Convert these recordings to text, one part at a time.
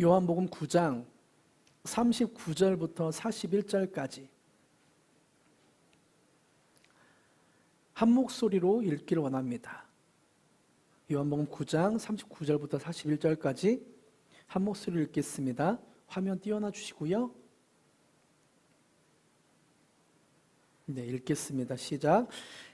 요한복음 9장 39절부터 41절까지 한 목소리로 읽기를 원합니다. 요한복음 9장 39절부터 41절까지 한 목소리로 읽겠습니다. 화면 띄워놔 주시고요. 네, 읽겠습니다. 시작.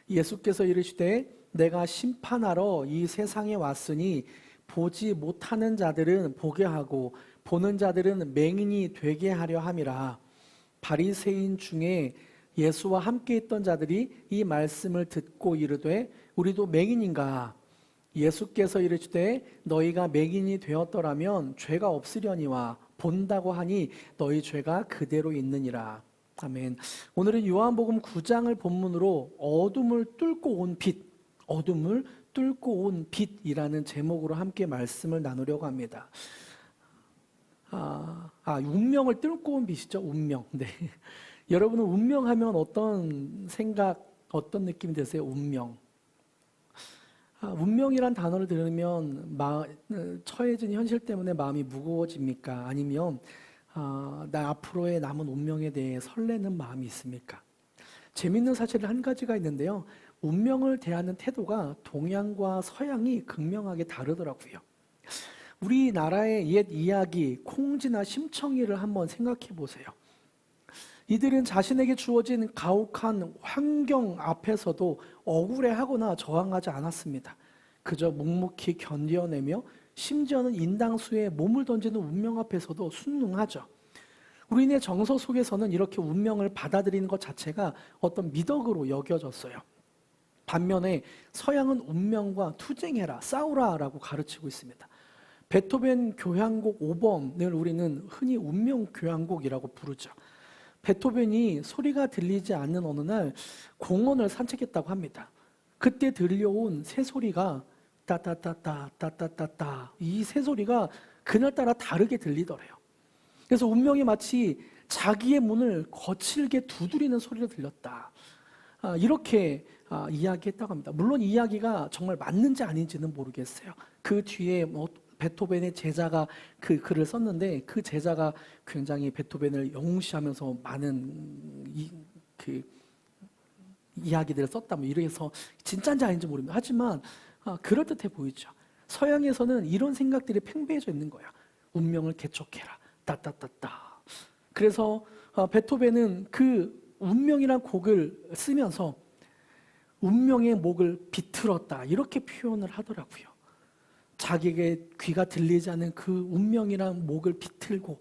예수께서 이르시되 내가 심판하러 이 세상에 왔으니 보지 못하는 자들은 보게 하고 보는 자들은 맹인이 되게 하려 함이라. 바리새인 중에 예수와 함께 있던 자들이 이 말씀을 듣고 이르되 우리도 맹인인가? 예수께서 이르시되 너희가 맹인이 되었더라면 죄가 없으려니와 본다고 하니 너희 죄가 그대로 있느니라. 아멘. 오늘은 요한복음 9장을 본문으로 어둠을 뚫고 온 빛, 어둠을 뚫고 온 빛이라는 제목으로 함께 말씀을 나누려고 합니다. 운명을 뚫고 온 빛이죠. 운명. 네. 여러분은 운명하면 어떤 생각, 어떤 느낌이 드세요? 운명. 운명이란 단어를 들으면 처해진 현실 때문에 마음이 무거워집니까? 아니면 나 앞으로의 남은 운명에 대해 설레는 마음이 있습니까? 재미있는 사실 한 가지가 있는데요. 운명을 대하는 태도가 동양과 서양이 극명하게 다르더라고요. 우리나라의 옛 이야기 콩쥐나 심청이를 한번 생각해 보세요. 이들은 자신에게 주어진 가혹한 환경 앞에서도 억울해하거나 저항하지 않았습니다. 그저 묵묵히 견뎌내며 심지어는 인당수에 몸을 던지는 운명 앞에서도 순응하죠. 우리네 정서 속에서는 이렇게 운명을 받아들이는 것 자체가 어떤 미덕으로 여겨졌어요. 반면에 서양은 운명과 투쟁해라, 싸우라라고 가르치고 있습니다. 베토벤 교향곡 5번을 우리는 흔히 운명 교향곡이라고 부르죠. 베토벤이 소리가 들리지 않는 어느 날 공원을 산책했다고 합니다. 그때 들려온 새소리가 따따따따 따따따따 이 새소리가 그날따라 다르게 들리더래요. 그래서 운명이 마치 자기의 문을 거칠게 두드리는 소리가 들렸다. 이렇게 이야기했다고 합니다. 물론 이 이야기가 정말 맞는지 아닌지는 모르겠어요. 그 뒤에 베토벤의 제자가 그 글을 썼는데 그 제자가 굉장히 베토벤을 영웅시하면서 많은 이야기들을 썼다. 이래서 진짜인지 아닌지 모릅니다. 하지만 그럴듯해 보이죠. 서양에서는 이런 생각들이 팽배해져 있는 거야. 운명을 개척해라. 따따따따. 그래서 베토벤은 그 운명이란 곡을 쓰면서 운명의 목을 비틀었다. 이렇게 표현을 하더라고요. 자기에게 귀가 들리지 않는 그 운명이란 목을 비틀고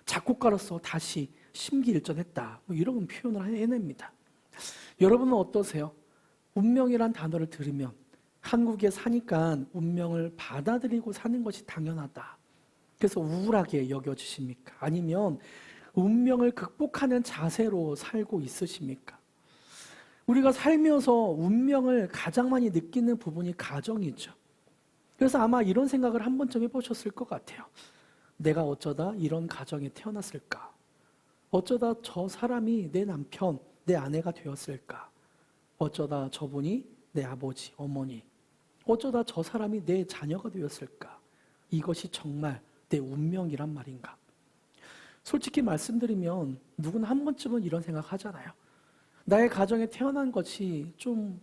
작곡가로서 다시 심기일전했다. 이런 표현을 해냅니다. 여러분은 어떠세요? 운명이란 단어를 들으면 한국에 사니까 운명을 받아들이고 사는 것이 당연하다. 그래서 우울하게 여겨지십니까? 아니면 운명을 극복하는 자세로 살고 있으십니까? 우리가 살면서 운명을 가장 많이 느끼는 부분이 가정이죠. 그래서 아마 이런 생각을 한 번쯤 해보셨을 것 같아요. 내가 어쩌다 이런 가정에 태어났을까? 어쩌다 저 사람이 내 남편, 내 아내가 되었을까? 어쩌다 저분이 내 아버지, 어머니, 어쩌다 저 사람이 내 자녀가 되었을까? 이것이 정말 내 운명이란 말인가? 솔직히 말씀드리면 누구나 한 번쯤은 이런 생각 하잖아요. 나의 가정에 태어난 것이 좀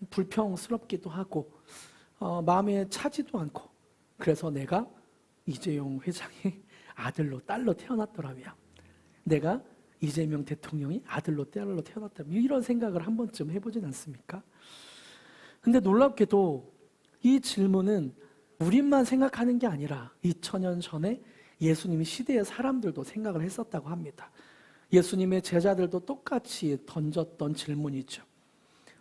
불평스럽기도 하고 마음에 차지도 않고 그래서 내가 이재용 회장의 아들로 딸로 태어났더라면 내가 이재명 대통령이 아들로 딸로 태어났다면 이런 생각을 한 번쯤 해보진 않습니까? 근데 놀랍게도 이 질문은 우리만 생각하는 게 아니라 2000년 전에 예수님이 시대의 사람들도 생각을 했었다고 합니다. 예수님의 제자들도 똑같이 던졌던 질문이죠.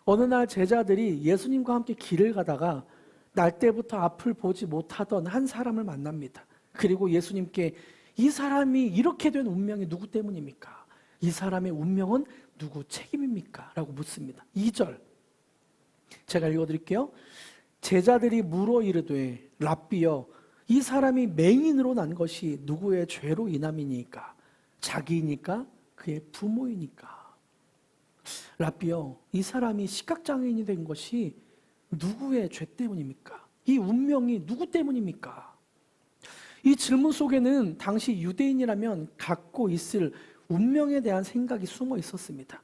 어느 날 제자들이 예수님과 함께 길을 가다가 날 때부터 앞을 보지 못하던 한 사람을 만납니다. 그리고 예수님께 이 사람이 이렇게 된 운명이 누구 때문입니까? 이 사람의 운명은 누구 책임입니까? 라고 묻습니다. 2절 제가 읽어드릴게요. 제자들이 물어 이르되 랍비여 이 사람이 맹인으로 난 것이 누구의 죄로 인함이니까? 자기이니까? 그의 부모이니까? 랍비여 이 사람이 시각장애인이 된 것이 누구의 죄 때문입니까? 이 운명이 누구 때문입니까? 이 질문 속에는 당시 유대인이라면 갖고 있을 운명에 대한 생각이 숨어 있었습니다.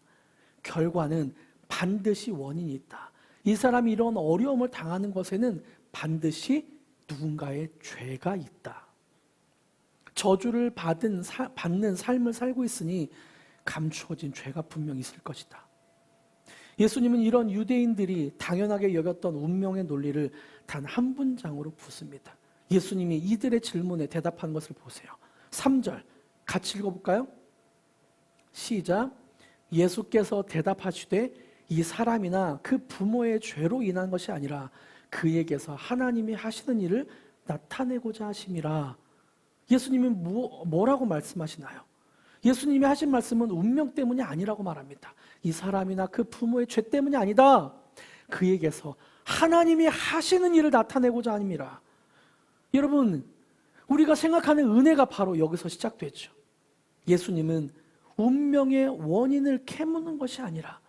결과는 반드시 원인이 있다. 이 사람이 이런 어려움을 당하는 것에는 반드시 누군가의 죄가 있다. 저주를 받는 삶을 살고 있으니 감추어진 죄가 분명 있을 것이다. 예수님은 이런 유대인들이 당연하게 여겼던 운명의 논리를 단 한 문장으로 붓습니다. 예수님이 이들의 질문에 대답한 것을 보세요. 3절 같이 읽어볼까요? 시작. 예수께서 대답하시되 이 사람이나 그 부모의 죄로 인한 것이 아니라 그에게서 하나님이 하시는 일을 나타내고자 하심이라. 예수님이 뭐라고 말씀하시나요? 예수님이 하신 말씀은 운명 때문이 아니라고 말합니다. 이 사람이나 그 부모의 죄 때문이 아니다. 그에게서 하나님이 하시는 일을 나타내고자 함이라. 여러분, 우리가 생각하는 은혜가 바로 여기서 시작되죠. 예수님은 운명의 원인을 캐묻는 것이 아니라,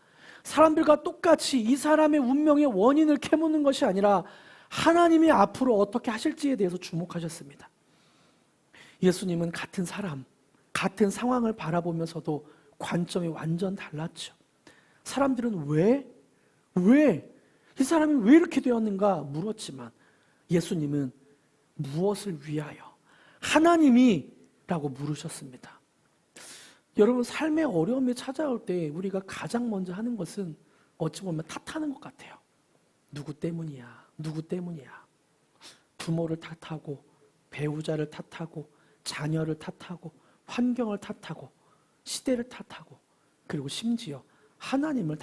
사람들과 똑같이 이 사람의 운명의 원인을 캐묻는 것이 아니라 하나님이 앞으로 어떻게 하실지에 대해서 주목하셨습니다. 예수님은 같은 사람, 같은 상황을 바라보면서도 관점이 완전 달랐죠. 사람들은 왜 이 사람이 왜 이렇게 되었는가 물었지만 예수님은 무엇을 위하여? 하나님이 라고 물으셨습니다. 여러분, 삶의 어려움이 찾아올 때 우리가 가장 먼저 하는 것은 어찌 보면 탓하는 것 같아요. 누구 때문이야? 누구 때문이야? 부모를 탓하고, 배우자를 탓하고, 자녀를 탓하고, 환경을 탓하고, 시대를 탓하고, 그리고 심지어 하나님을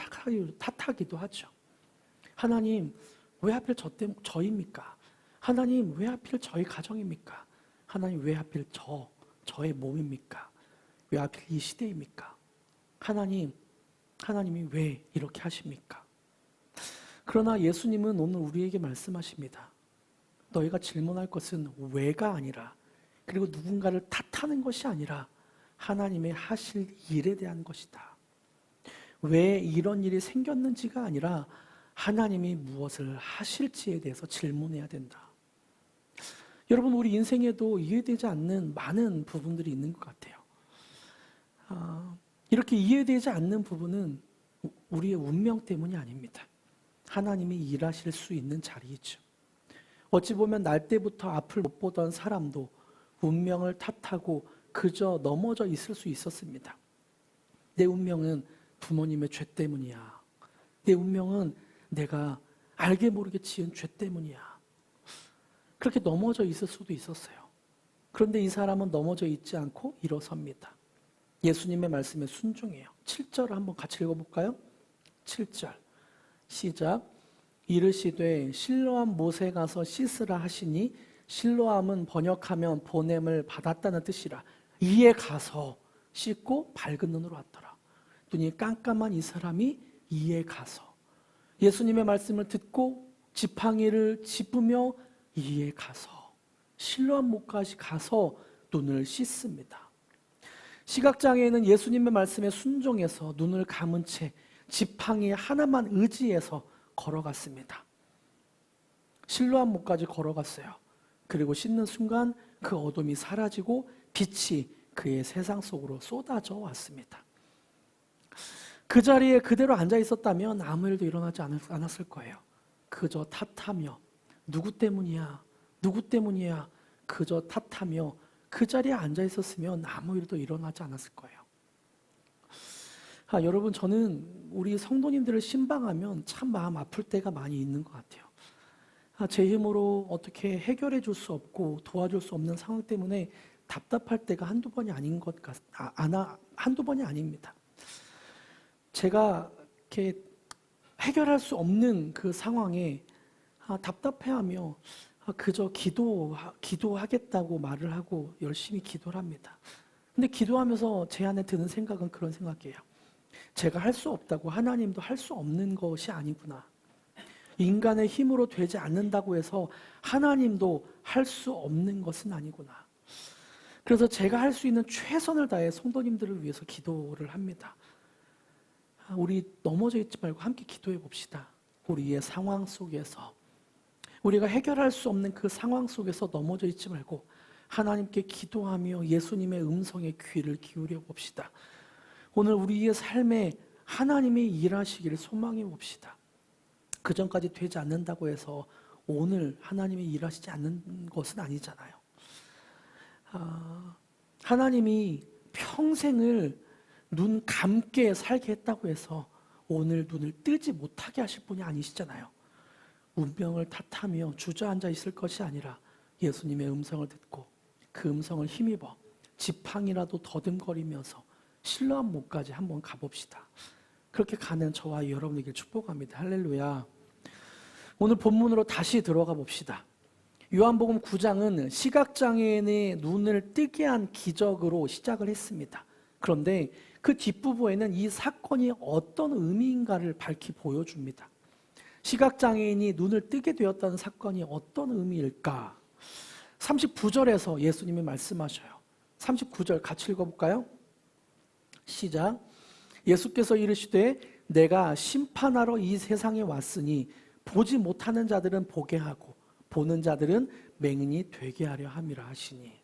탓하기도 하죠. 하나님, 왜 하필 저입니까? 하나님, 왜 하필 저희 가정입니까? 하나님, 왜 하필 저의 몸입니까? 왜 하필 이 시대입니까? 하나님이 왜 이렇게 하십니까? 그러나 예수님은 오늘 우리에게 말씀하십니다. 너희가 질문할 것은 왜가 아니라, 그리고 누군가를 탓하는 것이 아니라 하나님의 하실 일에 대한 것이다. 왜 이런 일이 생겼는지가 아니라 하나님이 무엇을 하실지에 대해서 질문해야 된다. 여러분, 우리 인생에도 이해되지 않는 많은 부분들이 있는 것 같아요. 이렇게 이해되지 않는 부분은 우리의 운명 때문이 아닙니다. 하나님이 일하실 수 있는 자리이죠. 어찌 보면 날 때부터 앞을 못 보던 사람도 운명을 탓하고 그저 넘어져 있을 수 있었습니다. 내 운명은 부모님의 죄 때문이야. 내 운명은 내가 알게 모르게 지은 죄 때문이야. 그렇게 넘어져 있을 수도 있었어요. 그런데 이 사람은 넘어져 있지 않고 일어섭니다. 예수님의 말씀에 순종해요. 7절을 한번 같이 읽어볼까요? 7절 시작. 이르시되 실로암 못에 가서 씻으라 하시니, 실로암은 번역하면 보냄을 받았다는 뜻이라. 이에 가서 씻고 밝은 눈으로 왔더라. 눈이 깜깜한 이 사람이 이에 가서 예수님의 말씀을 듣고 지팡이를 짚으며 이에 가서 실로암 못까지 가서 눈을 씻습니다. 시각장애인은 예수님의 말씀에 순종해서 눈을 감은 채 지팡이 하나만 의지해서 걸어갔습니다. 실로암 못까지 걸어갔어요. 그리고 씻는 순간 그 어둠이 사라지고 빛이 그의 세상 속으로 쏟아져 왔습니다. 그 자리에 그대로 앉아 있었다면 아무 일도 일어나지 않았을 거예요. 그저 탓하며 누구 때문이야? 누구 때문이야? 그저 탓하며 그 자리에 앉아 있었으면 아무 일도 일어나지 않았을 거예요. 여러분, 저는 우리 성도님들을 신방하면 참 마음 아플 때가 많이 있는 것 같아요. 제 힘으로 어떻게 해결해 줄 수 없고 도와줄 수 없는 상황 때문에 답답할 때가 한두 번이 아닙니다. 제가 이렇게 해결할 수 없는 그 상황에 답답해하며 그저 기도하겠다고 말을 하고 열심히 기도를 합니다. 근데 기도하면서 제 안에 드는 생각은 그런 생각이에요. 제가 할 수 없다고 하나님도 할 수 없는 것이 아니구나. 인간의 힘으로 되지 않는다고 해서 하나님도 할 수 없는 것은 아니구나. 그래서 제가 할 수 있는 최선을 다해 성도님들을 위해서 기도를 합니다. 우리 넘어져 있지 말고 함께 기도해 봅시다. 우리의 상황 속에서, 우리가 해결할 수 없는 그 상황 속에서 넘어져 있지 말고 하나님께 기도하며 예수님의 음성에 귀를 기울여 봅시다. 오늘 우리의 삶에 하나님이 일하시기를 소망해 봅시다. 그 전까지 되지 않는다고 해서 오늘 하나님이 일하시지 않는 것은 아니잖아요. 하나님이 평생을 눈 감게 살게 했다고 해서 오늘 눈을 뜨지 못하게 하실 분이 아니시잖아요. 운명을 탓하며 주저앉아 있을 것이 아니라 예수님의 음성을 듣고 그 음성을 힘입어 지팡이라도 더듬거리면서 실로암 목까지 한번 가봅시다. 그렇게 가는 저와 여러분에게 축복합니다. 할렐루야. 오늘 본문으로 다시 들어가 봅시다. 요한복음 9장은 시각장애인의 눈을 뜨게 한 기적으로 시작을 했습니다. 그런데 그 뒷부분에는 이 사건이 어떤 의미인가를 밝히 보여줍니다. 시각장애인이 눈을 뜨게 되었다는 사건이 어떤 의미일까? 39절에서 예수님이 말씀하셔요. 39절 같이 읽어볼까요? 시작. 예수께서 이르시되 내가 심판하러 이 세상에 왔으니 보지 못하는 자들은 보게 하고 보는 자들은 맹인이 되게 하려 함이라 하시니.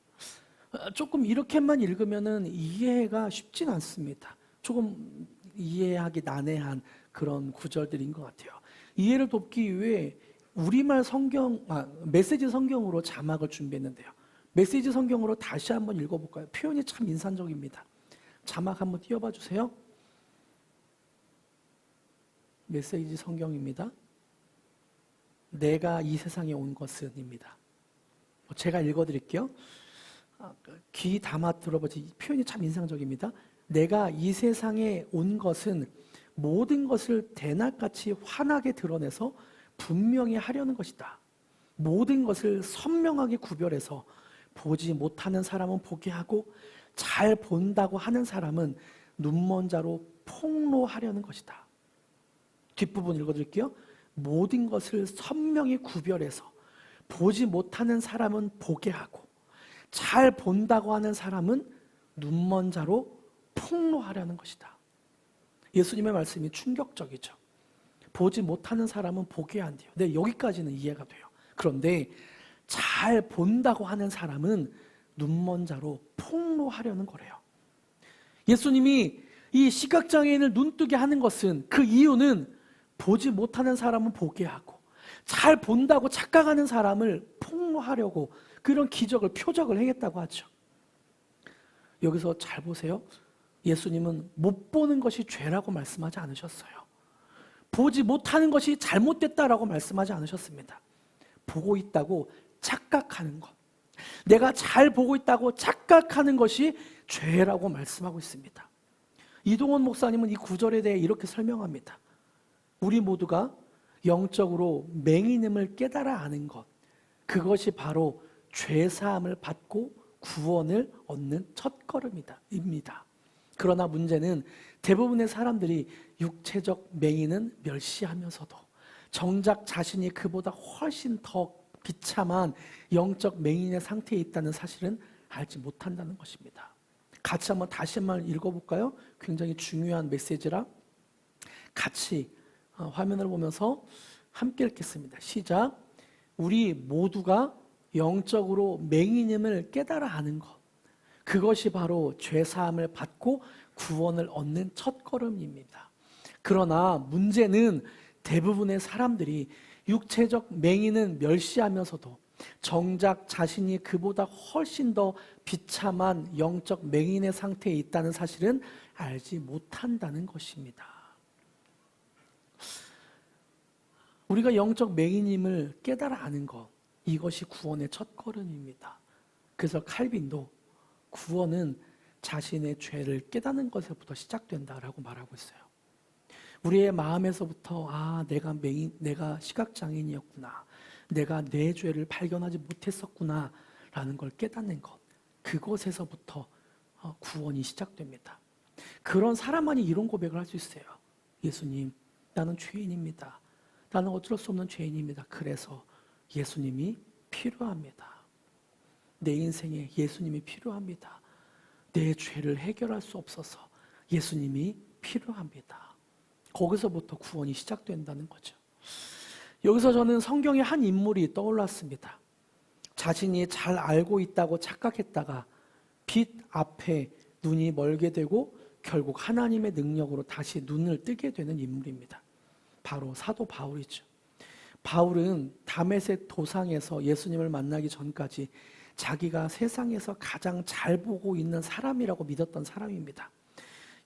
조금 이렇게만 읽으면 이해가 쉽진 않습니다. 조금 이해하기 난해한 그런 구절들인 것 같아요. 이해를 돕기 위해 우리말 메시지 성경으로 자막을 준비했는데요. 메시지 성경으로 다시 한번 읽어볼까요? 표현이 참 인상적입니다. 자막 한번 띄워봐 주세요. 메시지 성경입니다. 내가 이 세상에 온 것은입니다. 제가 읽어드릴게요. 귀 담아 들어보지. 표현이 참 인상적입니다. 내가 이 세상에 온 것은 모든 것을 대낮같이 환하게 드러내서 분명히 하려는 것이다. 모든 것을 선명하게 구별해서 보지 못하는 사람은 보게 하고 잘 본다고 하는 사람은 눈먼 자로 폭로하려는 것이다. 뒷부분 읽어드릴게요. 모든 것을 선명히 구별해서 보지 못하는 사람은 보게 하고 잘 본다고 하는 사람은 눈먼 자로 폭로하려는 것이다. 예수님의 말씀이 충격적이죠. 보지 못하는 사람은 보게 한대요. 네, 여기까지는 이해가 돼요. 그런데 잘 본다고 하는 사람은 눈먼 자로 폭로하려는 거래요. 예수님이 이 시각장애인을 눈뜨게 하는 것은 그 이유는 보지 못하는 사람은 보게 하고 잘 본다고 착각하는 사람을 폭로하려고 그런 기적을 표적을 행했다고 하죠. 여기서 잘 보세요. 예수님은 못 보는 것이 죄라고 말씀하지 않으셨어요. 보지 못하는 것이 잘못됐다라고 말씀하지 않으셨습니다. 보고 있다고 착각하는 것, 내가 잘 보고 있다고 착각하는 것이 죄라고 말씀하고 있습니다. 이동원 목사님은 이 구절에 대해 이렇게 설명합니다. 우리 모두가 영적으로 맹인임을 깨달아 아는 것, 그것이 바로 죄사함을 받고 구원을 얻는 첫걸음입니다. 그러나 문제는 대부분의 사람들이 육체적 맹인은 멸시하면서도 정작 자신이 그보다 훨씬 더 비참한 영적 맹인의 상태에 있다는 사실은 알지 못한다는 것입니다. 같이 다시 한번 읽어볼까요? 굉장히 중요한 메시지라 같이 화면을 보면서 함께 읽겠습니다. 시작. 우리 모두가 영적으로 맹인임을 깨달아 아는 것, 그것이 바로 죄사함을 받고 구원을 얻는 첫걸음입니다. 그러나 문제는 대부분의 사람들이 육체적 맹인은 멸시하면서도 정작 자신이 그보다 훨씬 더 비참한 영적 맹인의 상태에 있다는 사실은 알지 못한다는 것입니다. 우리가 영적 맹인임을 깨달아 아는 것, 이것이 구원의 첫걸음입니다. 그래서 칼빈도 구원은 자신의 죄를 깨닫는 것에서부터 시작된다라고 말하고 있어요. 우리의 마음에서부터 내가 시각장애인이었구나, 내가 내 죄를 발견하지 못했었구나 라는 걸 깨닫는 것, 그것에서부터 구원이 시작됩니다. 그런 사람만이 이런 고백을 할 수 있어요. 예수님, 나는 죄인입니다. 나는 어쩔 수 없는 죄인입니다. 그래서 예수님이 필요합니다. 내 인생에 예수님이 필요합니다. 내 죄를 해결할 수 없어서 예수님이 필요합니다. 거기서부터 구원이 시작된다는 거죠. 여기서 저는 성경의 한 인물이 떠올랐습니다. 자신이 잘 알고 있다고 착각했다가 빛 앞에 눈이 멀게 되고 결국 하나님의 능력으로 다시 눈을 뜨게 되는 인물입니다. 바로 사도 바울이죠. 바울은 다메섹 도상에서 예수님을 만나기 전까지 자기가 세상에서 가장 잘 보고 있는 사람이라고 믿었던 사람입니다.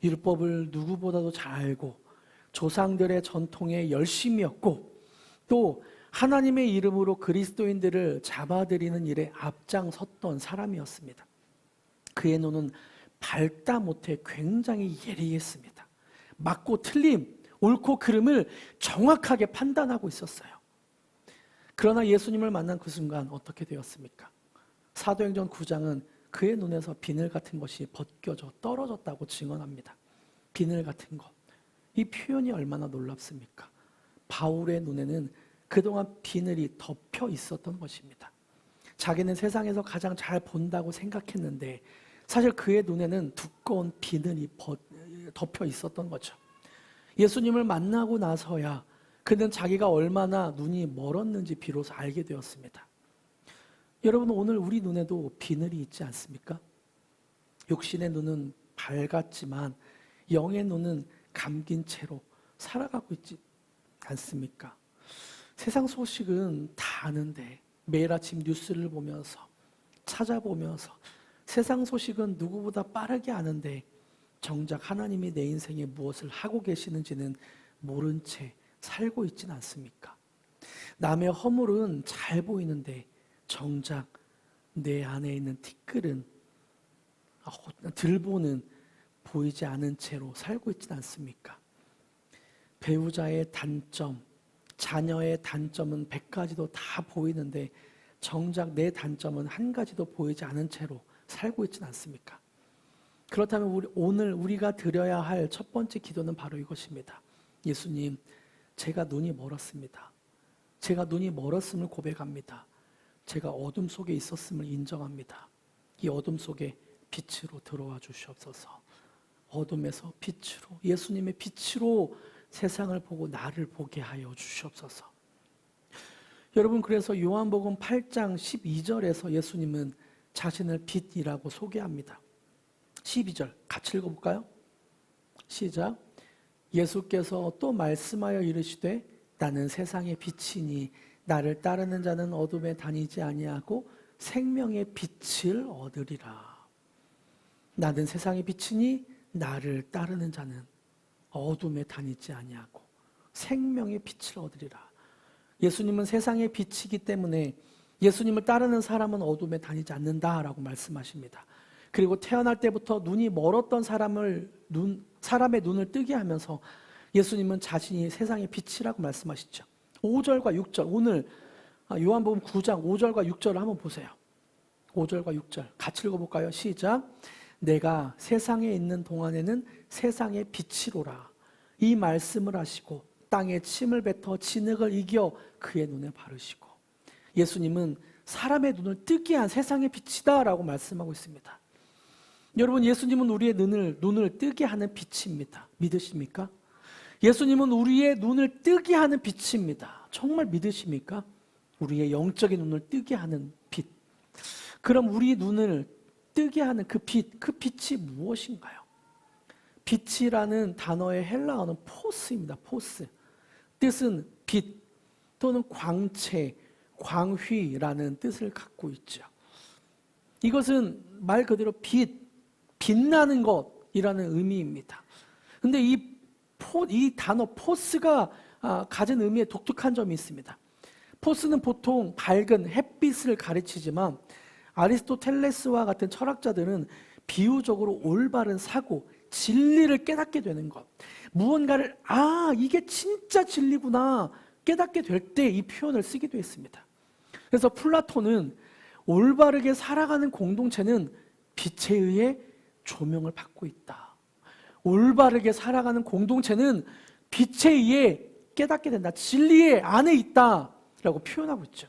율법을 누구보다도 잘 알고 조상들의 전통에 열심이었고 또 하나님의 이름으로 그리스도인들을 잡아들이는 일에 앞장섰던 사람이었습니다. 그의 눈은 밝다 못해 굉장히 예리했습니다. 맞고 틀림, 옳고 그름을 정확하게 판단하고 있었어요. 그러나 예수님을 만난 그 순간 어떻게 되었습니까? 사도행전 9장은 그의 눈에서 비늘 같은 것이 벗겨져 떨어졌다고 증언합니다. 비늘 같은 것. 이 표현이 얼마나 놀랍습니까? 바울의 눈에는 그동안 비늘이 덮여 있었던 것입니다. 자기는 세상에서 가장 잘 본다고 생각했는데 사실 그의 눈에는 두꺼운 비늘이 덮여 있었던 거죠. 예수님을 만나고 나서야 그는 자기가 얼마나 눈이 멀었는지 비로소 알게 되었습니다. 여러분, 오늘 우리 눈에도 비늘이 있지 않습니까? 육신의 눈은 밝았지만 영의 눈은 감긴 채로 살아가고 있지 않습니까? 세상 소식은 다 아는데 매일 아침 뉴스를 보면서 찾아보면서 세상 소식은 누구보다 빠르게 아는데 정작 하나님이 내 인생에 무엇을 하고 계시는지는 모른 채 살고 있지는 않습니까? 남의 허물은 잘 보이는데 정작 내 안에 있는 티끌은 들보는 보이지 않은 채로 살고 있지는 않습니까? 배우자의 단점, 자녀의 단점은 100가지도 다 보이는데 정작 내 단점은 한 가지도 보이지 않은 채로 살고 있지는 않습니까? 그렇다면 오늘 우리가 드려야 할 첫 번째 기도는 바로 이것입니다. 예수님, 제가 눈이 멀었습니다. 제가 눈이 멀었음을 고백합니다. 제가 어둠 속에 있었음을 인정합니다. 이 어둠 속에 빛으로 들어와 주시옵소서. 어둠에서 빛으로, 예수님의 빛으로 세상을 보고 나를 보게 하여 주시옵소서. 여러분, 그래서 요한복음 8장 12절에서 예수님은 자신을 빛이라고 소개합니다. 12절 같이 읽어볼까요? 시작. 예수께서 또 말씀하여 이르시되 나는 세상의 빛이니 나를 따르는 자는 어둠에 다니지 아니하고 생명의 빛을 얻으리라. 나는 세상의 빛이니 나를 따르는 자는 어둠에 다니지 아니하고 생명의 빛을 얻으리라. 예수님은 세상의 빛이기 때문에 예수님을 따르는 사람은 어둠에 다니지 않는다라고 말씀하십니다. 그리고 태어날 때부터 눈이 멀었던 사람의 눈을 뜨게 하면서 예수님은 자신이 세상의 빛이라고 말씀하시죠. 5절과 6절, 오늘 요한복음 9장 5절과 6절을 한번 보세요. 5절과 6절 같이 읽어볼까요? 시작. 내가 세상에 있는 동안에는 세상의 빛이로라. 이 말씀을 하시고 땅에 침을 뱉어 진흙을 이겨 그의 눈에 바르시고. 예수님은 사람의 눈을 뜨게 한 세상의 빛이다 라고 말씀하고 있습니다. 여러분, 예수님은 우리의 눈을 뜨게 하는 빛입니다. 믿으십니까? 예수님은 우리의 눈을 뜨게 하는 빛입니다. 정말 믿으십니까? 우리의 영적인 눈을 뜨게 하는 빛. 그럼 우리 눈을 뜨게 하는 그 빛이 무엇인가요? 빛이라는 단어의 헬라어는 포스입니다. 포스. 뜻은 빛 또는 광채, 광휘라는 뜻을 갖고 있죠. 이것은 말 그대로 빛나는 것이라는 의미입니다. 근데 이 단어 포스가 가진 의미에 독특한 점이 있습니다. 포스는 보통 밝은 햇빛을 가르치지만 아리스토텔레스와 같은 철학자들은 비유적으로 올바른 사고, 진리를 깨닫게 되는 것, 무언가를 이게 진짜 진리구나 깨닫게 될 때 이 표현을 쓰기도 했습니다. 그래서 플라톤은 올바르게 살아가는 공동체는 빛에 의해 조명을 받고 있다. 올바르게 살아가는 공동체는 빛에 의해 깨닫게 된다. 진리의 안에 있다 라고 표현하고 있죠.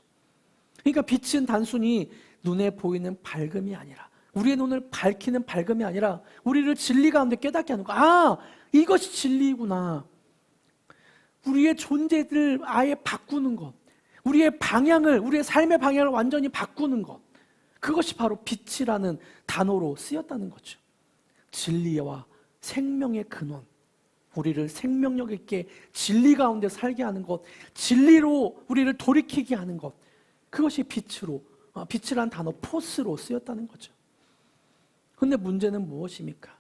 그러니까 빛은 단순히 눈에 보이는 밝음이 아니라, 우리의 눈을 밝히는 밝음이 아니라 우리를 진리 가운데 깨닫게 하는 거. 이것이 진리구나. 우리의 존재를 아예 바꾸는 것, 우리의 방향을, 우리의 삶의 방향을 완전히 바꾸는 것, 그것이 바로 빛이라는 단어로 쓰였다는 거죠. 진리와 생명의 근원, 우리를 생명력 있게 진리 가운데 살게 하는 것, 진리로 우리를 돌이키게 하는 것, 그것이 빛이란 단어 포스로 쓰였다는 거죠. 그런데 문제는 무엇입니까?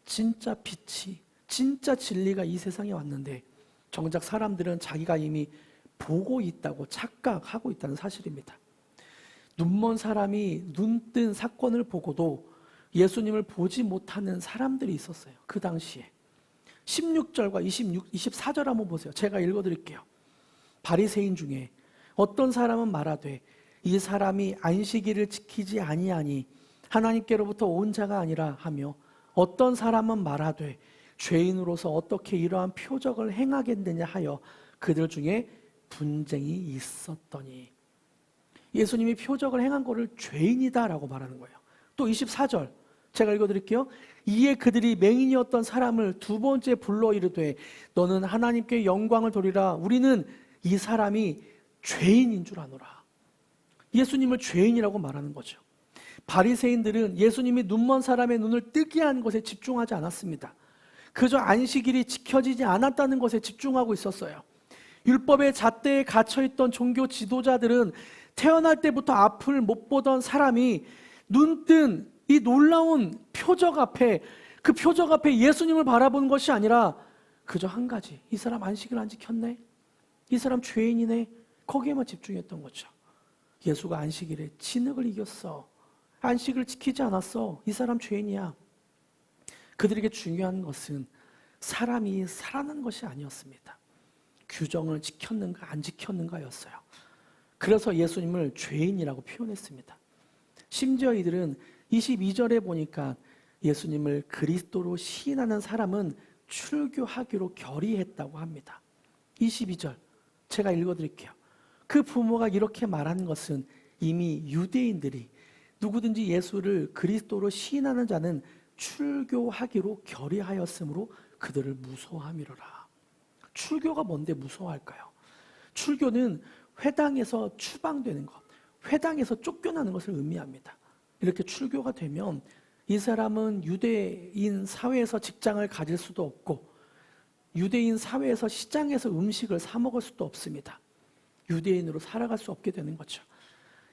진짜 빛이, 진짜 진리가 이 세상에 왔는데 정작 사람들은 자기가 이미 보고 있다고 착각하고 있다는 사실입니다. 눈먼 사람이 눈뜬 사건을 보고도 예수님을 보지 못하는 사람들이 있었어요. 그 당시에. 16절과 24절 한번 보세요. 제가 읽어드릴게요. 바리새인 중에 어떤 사람은 말하되 이 사람이 안식일을 지키지 아니하니 하나님께로부터 온 자가 아니라 하며, 어떤 사람은 말하되 죄인으로서 어떻게 이러한 표적을 행하겠느냐 하여 그들 중에 분쟁이 있었더니, 예수님이 표적을 행한 것을 죄인이다라고 말하는 거예요. 또 24절 제가 읽어드릴게요. 이에 그들이 맹인이었던 사람을 두 번째 불러 이르되 너는 하나님께 영광을 돌리라. 우리는 이 사람이 죄인인 줄 아노라. 예수님을 죄인이라고 말하는 거죠. 바리새인들은 예수님이 눈먼 사람의 눈을 뜨게 한 것에 집중하지 않았습니다. 그저 안식일이 지켜지지 않았다는 것에 집중하고 있었어요. 율법의 잣대에 갇혀있던 종교 지도자들은 태어날 때부터 앞을 못 보던 사람이 눈뜬 이 놀라운 표적 앞에, 그 표적 앞에 예수님을 바라보는 것이 아니라 그저 한 가지, 이 사람 안식일 안 지켰네, 이 사람 죄인이네, 거기에만 집중했던 거죠. 예수가 안식일에 진흙을 이겼어, 안식을 지키지 않았어, 이 사람 죄인이야. 그들에게 중요한 것은 사람이 살아난 것이 아니었습니다. 규정을 지켰는가 안 지켰는가였어요. 그래서 예수님을 죄인이라고 표현했습니다. 심지어 이들은 22절에 보니까 예수님을 그리스도로 시인하는 사람은 출교하기로 결의했다고 합니다. 22절 제가 읽어드릴게요. 그 부모가 이렇게 말한 것은 이미 유대인들이 누구든지 예수를 그리스도로 시인하는 자는 출교하기로 결의하였으므로 그들을 무서워함이로라. 출교가 뭔데 무서워할까요? 출교는 회당에서 추방되는 것, 회당에서 쫓겨나는 것을 의미합니다. 이렇게 출교가 되면 이 사람은 유대인 사회에서 직장을 가질 수도 없고 유대인 사회에서 시장에서 음식을 사 먹을 수도 없습니다. 유대인으로 살아갈 수 없게 되는 거죠.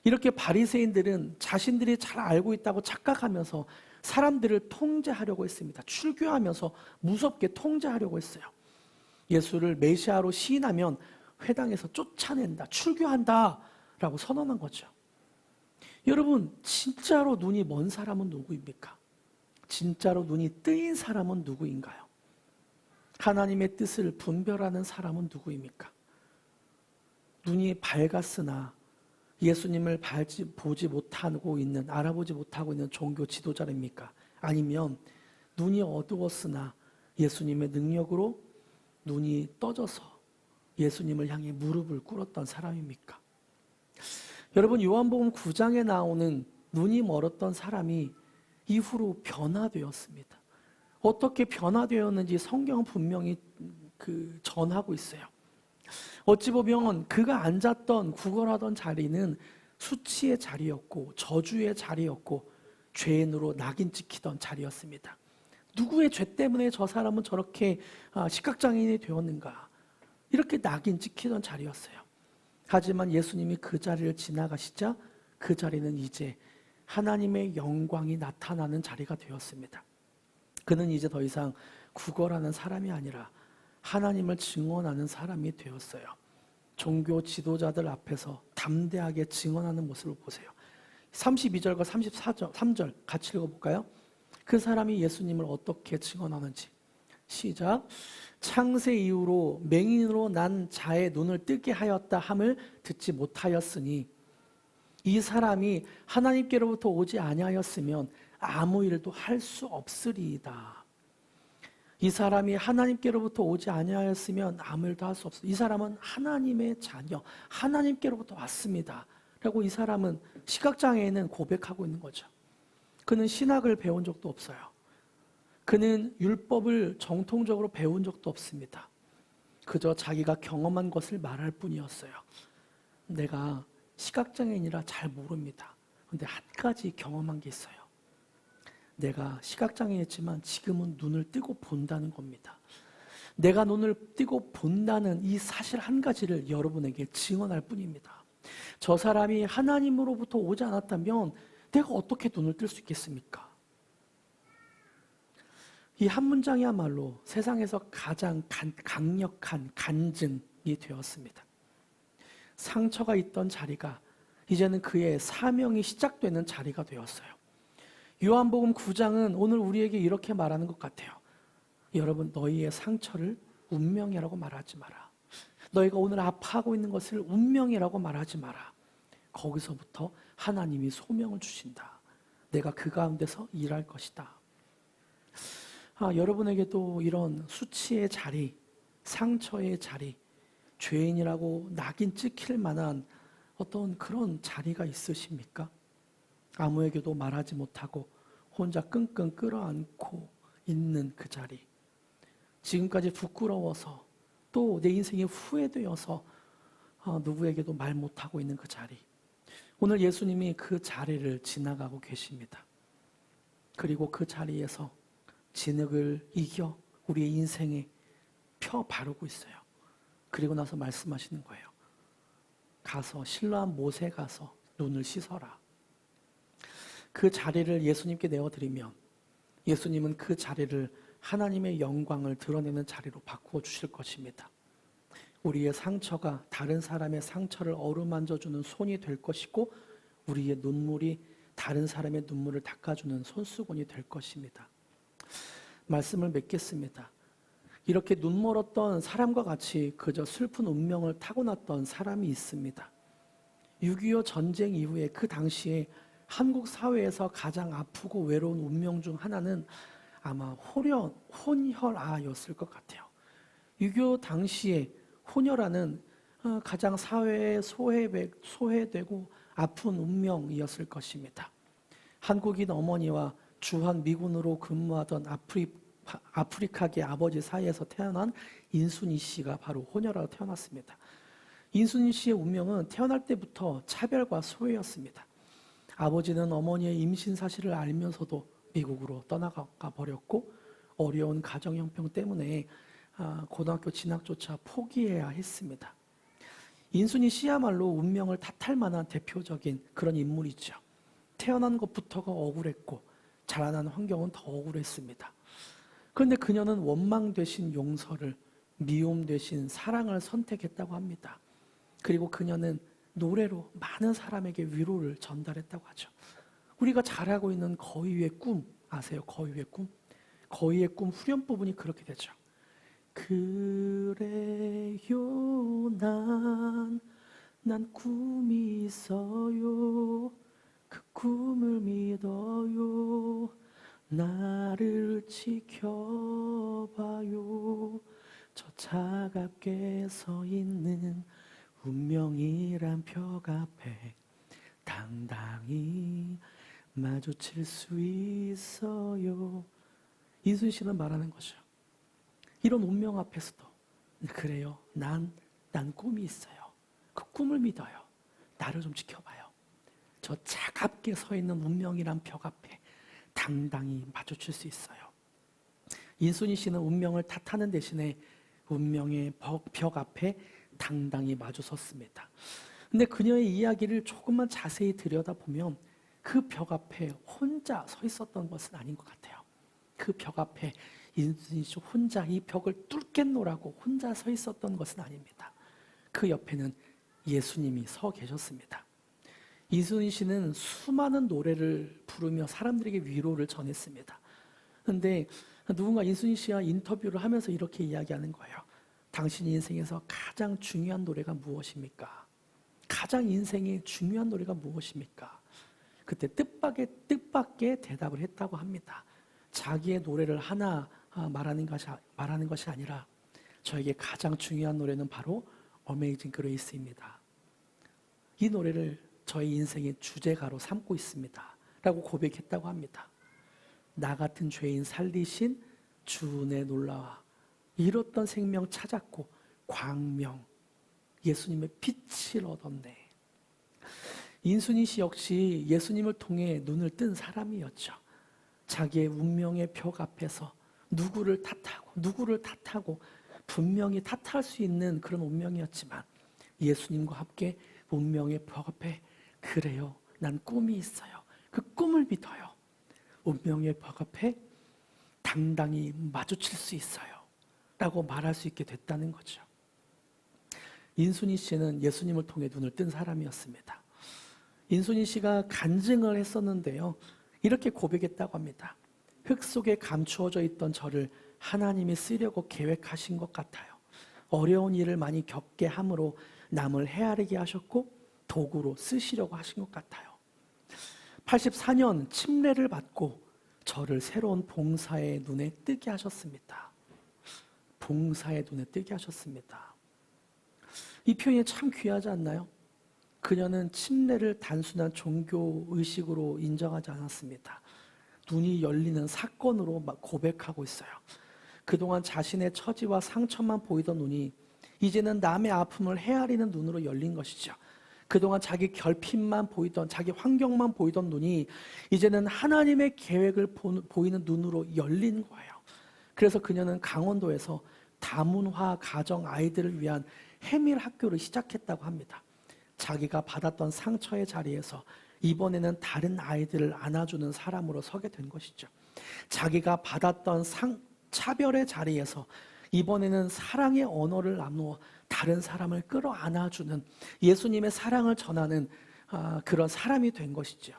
이렇게 바리새인들은 자신들이 잘 알고 있다고 착각하면서 사람들을 통제하려고 했습니다. 출교하면서 무섭게 통제하려고 했어요. 예수를 메시아로 시인하면 회당에서 쫓아낸다, 출교한다 라고 선언한 거죠. 여러분, 진짜로 눈이 먼 사람은 누구입니까? 진짜로 눈이 뜨인 사람은 누구인가요? 하나님의 뜻을 분별하는 사람은 누구입니까? 눈이 밝았으나 예수님을 보지 못하고 있는, 알아보지 못하고 있는 종교 지도자입니까? 아니면 눈이 어두웠으나 예수님의 능력으로 눈이 떠져서 예수님을 향해 무릎을 꿇었던 사람입니까? 여러분, 요한복음 9장에 나오는 눈이 멀었던 사람이 이후로 변화되었습니다. 어떻게 변화되었는지 성경은 분명히 전하고 있어요. 어찌 보면 그가 앉았던, 구걸하던 자리는 수치의 자리였고 저주의 자리였고 죄인으로 낙인 찍히던 자리였습니다. 누구의 죄 때문에 저 사람은 저렇게 시각장애인이 되었는가, 이렇게 낙인 찍히던 자리였어요. 하지만 예수님이 그 자리를 지나가시자 그 자리는 이제 하나님의 영광이 나타나는 자리가 되었습니다. 그는 이제 더 이상 구걸하는 사람이 아니라 하나님을 증언하는 사람이 되었어요. 종교 지도자들 앞에서 담대하게 증언하는 모습을 보세요. 32절과 33절 같이 읽어볼까요? 그 사람이 예수님을 어떻게 증언하는지. 시작. 창세 이후로 맹인으로 난 자의 눈을 뜨게 하였다 함을 듣지 못하였으니 이 사람이 하나님께로부터 오지 아니하였으면 아무 일도 할 수 없으리이다. 이 사람이 하나님께로부터 오지 아니하였으면 아무 일도 할 수 없어. 이 사람은 하나님의 자녀, 하나님께로부터 왔습니다 라고 이 사람은, 시각장애인은 고백하고 있는 거죠. 그는 신학을 배운 적도 없어요. 그는 율법을 정통적으로 배운 적도 없습니다. 그저 자기가 경험한 것을 말할 뿐이었어요. 내가 시각장애인이라 잘 모릅니다. 근데 한 가지 경험한 게 있어요. 내가 시각장애였지만 지금은 눈을 뜨고 본다는 겁니다. 내가 눈을 뜨고 본다는 이 사실 한 가지를 여러분에게 증언할 뿐입니다. 저 사람이 하나님으로부터 오지 않았다면 내가 어떻게 눈을 뜰 수 있겠습니까? 이 한 문장이야말로 세상에서 가장 강력한 간증이 되었습니다. 상처가 있던 자리가 이제는 그의 사명이 시작되는 자리가 되었어요. 요한복음 9장은 오늘 우리에게 이렇게 말하는 것 같아요. 여러분, 너희의 상처를 운명이라고 말하지 마라. 너희가 오늘 아파하고 있는 것을 운명이라고 말하지 마라. 거기서부터 하나님이 소명을 주신다. 내가 그 가운데서 일할 것이다. 여러분에게도 이런 수치의 자리, 상처의 자리, 죄인이라고 낙인 찍힐 만한 어떤 그런 자리가 있으십니까? 아무에게도 말하지 못하고 혼자 끙끙 끌어안고 있는 그 자리. 지금까지 부끄러워서 또 내 인생이 후회되어서 누구에게도 말 못하고 있는 그 자리. 오늘 예수님이 그 자리를 지나가고 계십니다. 그리고 그 자리에서 진흙을 이겨 우리의 인생에 펴 바르고 있어요. 그리고 나서 말씀하시는 거예요. 가서 실로암 못에 가서 눈을 씻어라. 그 자리를 예수님께 내어드리면 예수님은 그 자리를 하나님의 영광을 드러내는 자리로 바꾸어 주실 것입니다. 우리의 상처가 다른 사람의 상처를 어루만져주는 손이 될 것이고 우리의 눈물이 다른 사람의 눈물을 닦아주는 손수건이 될 것입니다. 말씀을 맺겠습니다. 이렇게 눈멀었던 사람과 같이 그저 슬픈 운명을 타고났던 사람이 있습니다. 6.25 전쟁 이후에 그 당시에 한국 사회에서 가장 아프고 외로운 운명 중 하나는 아마 혼혈아였을 것 같아요. 6.25 당시에 혼혈아는 가장 사회에 소외되고 아픈 운명이었을 것입니다. 한국인 어머니와 주한 미군으로 근무하던 아프리카계 아버지 사이에서 태어난 인순이 씨가 바로 혼혈아로 태어났습니다. 인순이 씨의 운명은 태어날 때부터 차별과 소외였습니다. 아버지는 어머니의 임신 사실을 알면서도 미국으로 떠나가 버렸고 어려운 가정 형편 때문에 고등학교 진학조차 포기해야 했습니다. 인순이 씨야말로 운명을 탓할 만한 대표적인 그런 인물이죠. 태어난 것부터가 억울했고 자라난 환경은 더 억울했습니다. 그런데 그녀는 원망 대신 용서를, 미움 대신 사랑을 선택했다고 합니다. 그리고 그녀는 노래로 많은 사람에게 위로를 전달했다고 하죠. 우리가 잘 알고 있는 거위의 꿈 아세요? 거위의 꿈? 거위의 꿈 후렴 부분이 그렇게 되죠. 그래요 난 꿈이 있어요. 그 꿈을 믿어요. 나를 지켜봐요. 저 차갑게 서 있는 운명이란 벽 앞에 당당히 마주칠 수 있어요. 인순 씨는 말하는 거죠. 이런 운명 앞에서도 그래요. 난 꿈이 있어요. 그 꿈을 믿어요. 나를 좀 지켜봐요. 저 차갑게 서 있는 운명이란 벽 앞에 당당히 마주칠 수 있어요. 인순이 씨는 운명을 탓하는 대신에 운명의 벽 앞에 당당히 마주섰습니다. 근데 그녀의 이야기를 조금만 자세히 들여다보면 그 벽 앞에 혼자 서 있었던 것은 아닌 것 같아요. 그 벽 앞에 인순이 씨 혼자 이 벽을 뚫겠노라고 혼자 서 있었던 것은 아닙니다. 그 옆에는 예수님이 서 계셨습니다. 인순이 씨는 수많은 노래를 부르며 사람들에게 위로를 전했습니다. 그런데 누군가 인순이 씨와 인터뷰를 하면서 이렇게 이야기하는 거예요. 당신 인생에서 가장 중요한 노래가 무엇입니까? 가장 인생의 중요한 노래가 무엇입니까? 그때 뜻밖의 대답을 했다고 합니다. 자기의 노래를 하나 말하는 것이 아니라 저에게 가장 중요한 노래는 바로 어메이징 그레이스입니다. 이 노래를 저의 인생의 주제가로 삼고 있습니다. 라고 고백했다고 합니다. 나 같은 죄인 살리신 주 은혜 놀라와 잃었던 생명 찾았고 광명 예수님의 빛을 얻었네. 인순이 씨 역시 예수님을 통해 눈을 뜬 사람이었죠. 자기의 운명의 벽 앞에서 누구를 탓하고 분명히 탓할 수 있는 그런 운명이었지만 예수님과 함께 운명의 벽 앞에 그래요, 난 꿈이 있어요, 그 꿈을 믿어요, 운명의 벽 앞에 당당히 마주칠 수 있어요 라고 말할 수 있게 됐다는 거죠. 인순이 씨는 예수님을 통해 눈을 뜬 사람이었습니다. 인순이 씨가 간증을 했었는데요, 이렇게 고백했다고 합니다. 흙 속에 감추어져 있던 저를 하나님이 쓰려고 계획하신 것 같아요. 어려운 일을 많이 겪게 함으로 남을 헤아리게 하셨고 도구로 쓰시려고 하신 것 같아요. 84년 침례를 받고 저를 새로운 봉사의 눈에 뜨게 하셨습니다. 봉사의 눈에 뜨게 하셨습니다. 이 표현이 참 귀하지 않나요? 그녀는 침례를 단순한 종교 의식으로 인정하지 않았습니다. 눈이 열리는 사건으로 막 고백하고 있어요. 그동안 자신의 처지와 상처만 보이던 눈이 이제는 남의 아픔을 헤아리는 눈으로 열린 것이죠. 그동안 자기 결핍만 보이던, 자기 환경만 보이던 눈이 이제는 하나님의 계획을 보이는 눈으로 열린 거예요. 그래서 그녀는 강원도에서 다문화 가정 아이들을 위한 해밀 학교를 시작했다고 합니다. 자기가 받았던 상처의 자리에서 이번에는 다른 아이들을 안아주는 사람으로 서게 된 것이죠. 자기가 받았던 차별의 자리에서 이번에는 사랑의 언어를 나누어 다른 사람을 끌어안아주는, 예수님의 사랑을 전하는 그런 사람이 된 것이죠.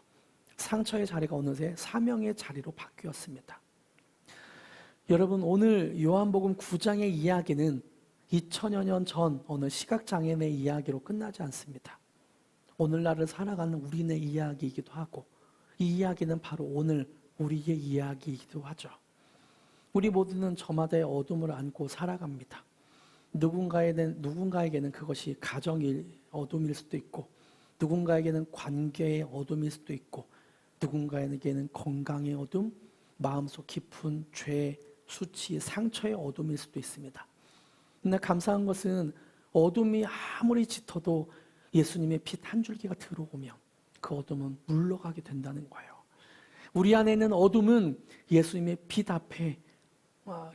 상처의 자리가 어느새 사명의 자리로 바뀌었습니다. 여러분, 오늘 요한복음 9장의 이야기는 2000여 년 전 어느 시각장애인의 이야기로 끝나지 않습니다. 오늘날을 살아가는 우리네 이야기이기도 하고, 이 이야기는 바로 오늘 우리의 이야기이기도 하죠. 우리 모두는 저마다의 어둠을 안고 살아갑니다. 누군가에게는 그것이 가정의 어둠일 수도 있고, 누군가에게는 관계의 어둠일 수도 있고, 누군가에게는 건강의 어둠, 마음속 깊은 죄, 수치, 상처의 어둠일 수도 있습니다. 근데 감사한 것은 어둠이 아무리 짙어도 예수님의 빛 한 줄기가 들어오면 그 어둠은 물러가게 된다는 거예요. 우리 안에 있는 어둠은 예수님의 빛 앞에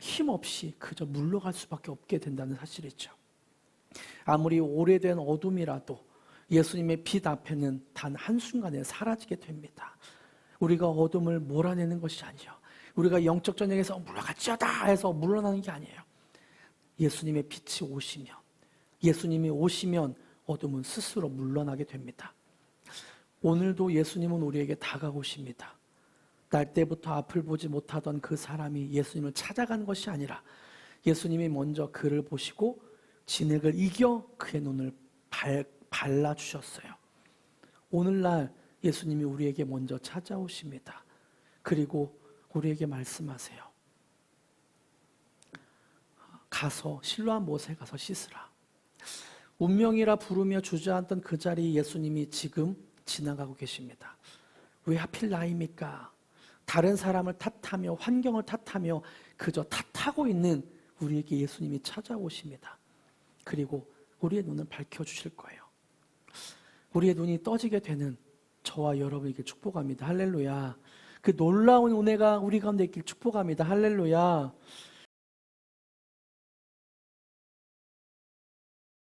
힘없이 그저 물러갈 수밖에 없게 된다는 사실이죠. 아무리 오래된 어둠이라도 예수님의 빛 앞에는 단 한순간에 사라지게 됩니다. 우리가 어둠을 몰아내는 것이 아니죠. 우리가 영적 전쟁에서 물러가지어다 해서 물러나는 게 아니에요. 예수님의 빛이 오시면, 예수님이 오시면 어둠은 스스로 물러나게 됩니다. 오늘도 예수님은 우리에게 다가오십니다. 날 때부터 앞을 보지 못하던 그 사람이 예수님을 찾아간 것이 아니라 예수님이 먼저 그를 보시고 진흙을 이겨 그의 눈을 발라주셨어요. 오늘날 예수님이 우리에게 먼저 찾아오십니다. 그리고 우리에게 말씀하세요. 가서 실로암 못에 가서 씻으라. 운명이라 부르며 주저앉던 그 자리에 예수님이 지금 지나가고 계십니다. 왜 하필 나입니까? 다른 사람을 탓하며 환경을 탓하며 그저 탓하고 있는 우리에게 예수님이 찾아오십니다. 그리고 우리의 눈을 밝혀주실 거예요. 우리의 눈이 떠지게 되는 저와 여러분에게 축복합니다. 할렐루야. 그 놀라운 은혜가 우리 가운데 있길 축복합니다. 할렐루야.